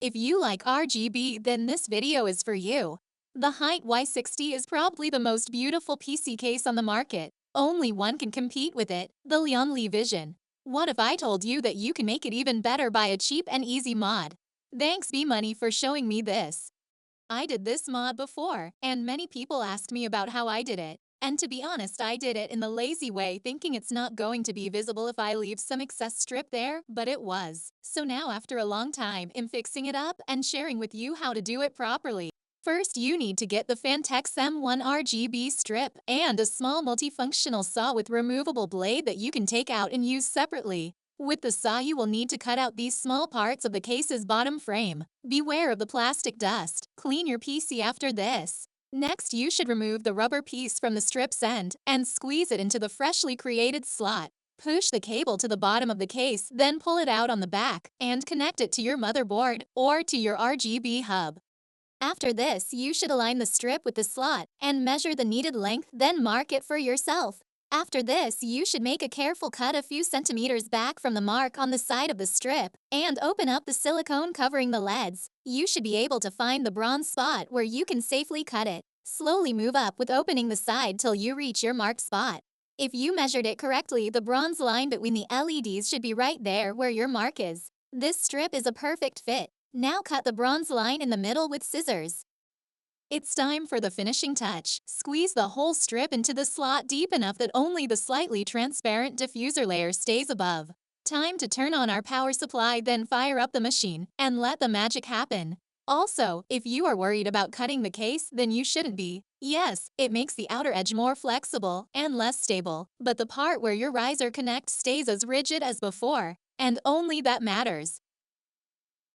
If you like RGB, then this video is for you. The HYTE Y60 is probably the most beautiful PC case on the market. Only one can compete with it, the Li Vision. What if I told you that you can make it even better by a cheap and easy mod? Thanks B-Money for showing me this. I did this mod before, and many people asked me about how I did it. And to be honest, I did it in the lazy way, thinking it's not going to be visible if I leave some excess strip there, but it was. So now after a long time, I'm fixing it up and sharing with you how to do it properly. First, you need to get the Phanteks M1 RGB strip and a small multifunctional saw with removable blade that you can take out and use separately. With the saw, you will need to cut out these small parts of the case's bottom frame. Beware of the plastic dust. Clean your PC after this. Next, you should remove the rubber piece from the strip's end and squeeze it into the freshly created slot. Push the cable to the bottom of the case, then pull it out on the back and connect it to your motherboard or to your RGB hub. After this, you should align the strip with the slot and measure the needed length, then mark it for yourself. After this, you should make a careful cut a few centimeters back from the mark on the side of the strip and open up the silicone covering the leads. You should be able to find the bronze spot where you can safely cut it. Slowly move up with opening the side till you reach your marked spot. If you measured it correctly, the bronze line between the LEDs should be right there where your mark is. This strip is a perfect fit. Now cut the bronze line in the middle with scissors. It's time for the finishing touch. Squeeze the whole strip into the slot deep enough that only the slightly transparent diffuser layer stays above. Time to turn on our power supply, then fire up the machine and let the magic happen. Also, if you are worried about cutting the case, then you shouldn't be. Yes, it makes the outer edge more flexible and less stable, but the part where your riser connects stays as rigid as before, and only that matters.